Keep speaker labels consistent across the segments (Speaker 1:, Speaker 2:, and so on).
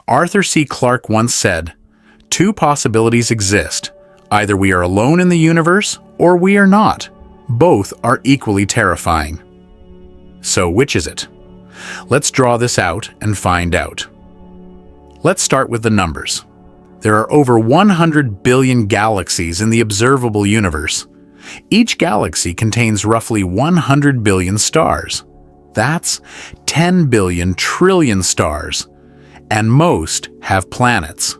Speaker 1: Arthur C. Clarke once said, "Two possibilities exist. Either we are alone in the universe, or we are not. Both are equally terrifying." So which is it? Let's draw this out and find out. Let's start with the numbers. There are over 100 billion galaxies in the observable universe. Each galaxy contains roughly 100 billion stars. That's 10 billion trillion stars, and most have planets.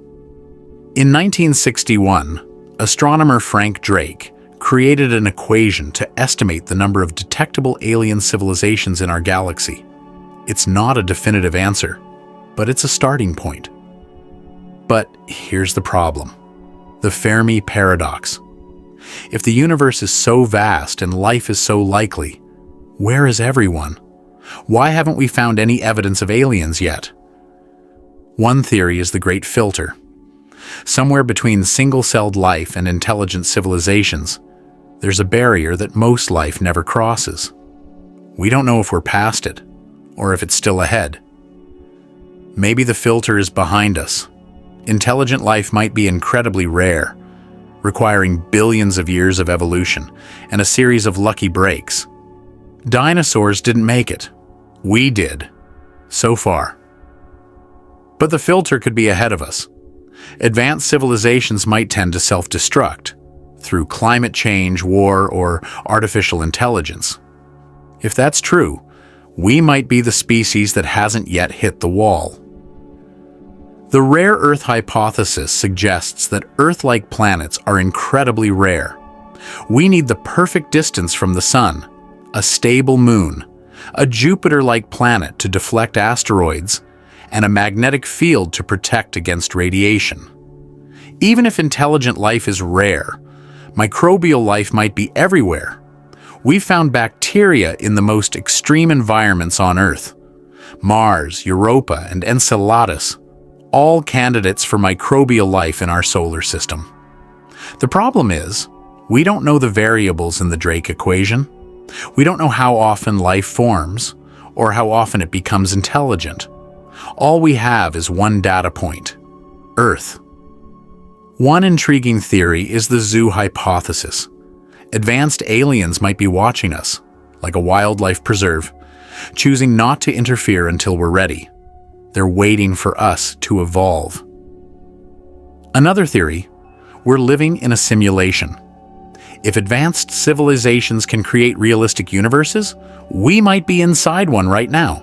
Speaker 1: In 1961, astronomer Frank Drake created an equation to estimate the number of detectable alien civilizations in our galaxy. It's not a definitive answer, but it's a starting point. But here's the problem: the Fermi Paradox. If the universe is so vast and life is so likely, where is everyone? Why haven't we found any evidence of aliens yet? One theory is the Great Filter. Somewhere between single-celled life and intelligent civilizations, there's a barrier that most life never crosses. We don't know if we're past it, or if it's still ahead. Maybe the filter is behind us. Intelligent life might be incredibly rare, requiring billions of years of evolution and a series of lucky breaks. Dinosaurs didn't make it. We did. So far. But the filter could be ahead of us. Advanced civilizations might tend to self-destruct through climate change, war, or artificial intelligence. If that's true, we might be the species that hasn't yet hit the wall. The rare Earth hypothesis suggests that Earth-like planets are incredibly rare. We need the perfect distance from the Sun, a stable moon, a Jupiter-like planet to deflect asteroids, and a magnetic field to protect against radiation. Even if intelligent life is rare, microbial life might be everywhere. We've found bacteria in the most extreme environments on Earth: Mars, Europa, and Enceladus, all candidates for microbial life in our solar system. The problem is, we don't know the variables in the Drake equation. We don't know how often life forms, or how often it becomes intelligent. All we have is one data point: Earth. One intriguing theory is the zoo hypothesis. Advanced aliens might be watching us, like a wildlife preserve, choosing not to interfere until we're ready. They're waiting for us to evolve. Another theory: we're living in a simulation. If advanced civilizations can create realistic universes, we might be inside one right now.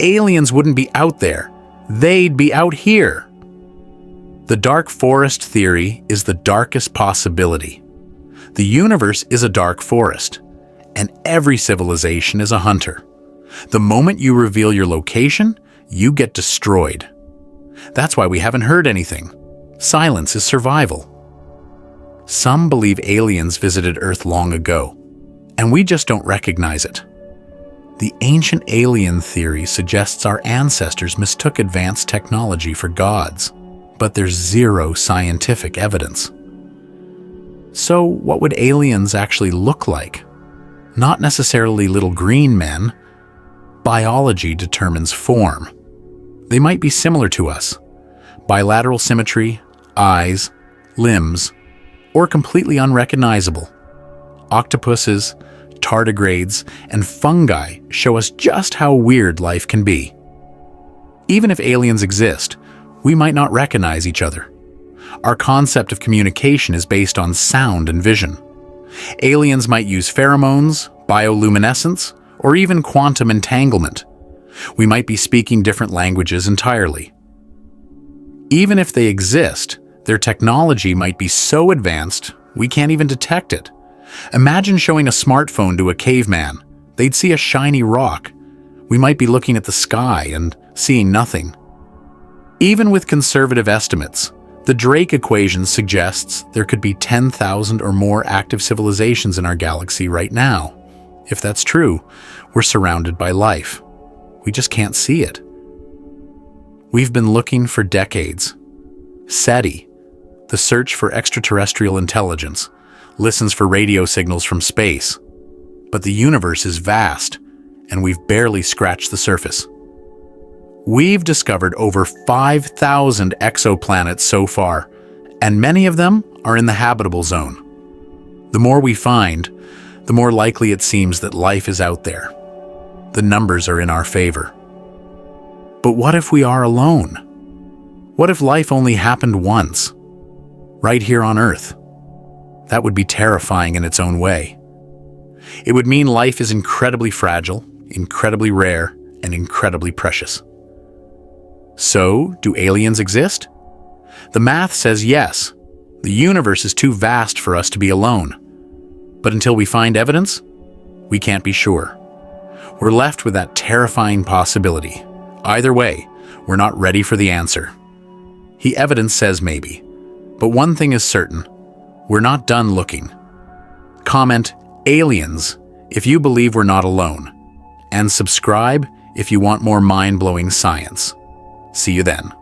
Speaker 1: Aliens wouldn't be out there, they'd be out here. The dark forest theory is the darkest possibility. The universe is a dark forest, and every civilization is a hunter. The moment you reveal your location, you get destroyed. That's why we haven't heard anything. Silence is survival. Some believe aliens visited Earth long ago, and we just don't recognize it. The ancient alien theory suggests our ancestors mistook advanced technology for gods, but there's zero scientific evidence. So what would aliens actually look like? Not necessarily little green men. Biology determines form. They might be similar to us: bilateral symmetry, eyes, limbs, or completely unrecognizable. Octopuses, tardigrades, and fungi show us just how weird life can be. Even if aliens exist, we might not recognize each other. Our concept of communication is based on sound and vision. Aliens might use pheromones, bioluminescence, or even quantum entanglement. We might be speaking different languages entirely. Even if they exist, their technology might be so advanced we can't even detect it. Imagine showing a smartphone to a caveman. They'd see a shiny rock. We might be looking at the sky and seeing nothing. Even with conservative estimates, the Drake equation suggests there could be 10,000 or more active civilizations in our galaxy right now. If that's true, we're surrounded by life. We just can't see it. We've been looking for decades. SETI, the search for extraterrestrial intelligence, listens for radio signals from space. But the universe is vast, and we've barely scratched the surface. We've discovered over 5,000 exoplanets so far, and many of them are in the habitable zone. The more we find, the more likely it seems that life is out there. The numbers are in our favor. But what if we are alone? What if life only happened once, right here on Earth? That would be terrifying in its own way. It would mean life is incredibly fragile, incredibly rare, and incredibly precious. So, do aliens exist? The math says yes. The universe is too vast for us to be alone. But until we find evidence, we can't be sure. We're left with that terrifying possibility. Either way, we're not ready for the answer. Evidence says maybe. But one thing is certain. We're not done looking. Comment aliens if you believe we're not alone. And subscribe if you want more mind-blowing science. See you then.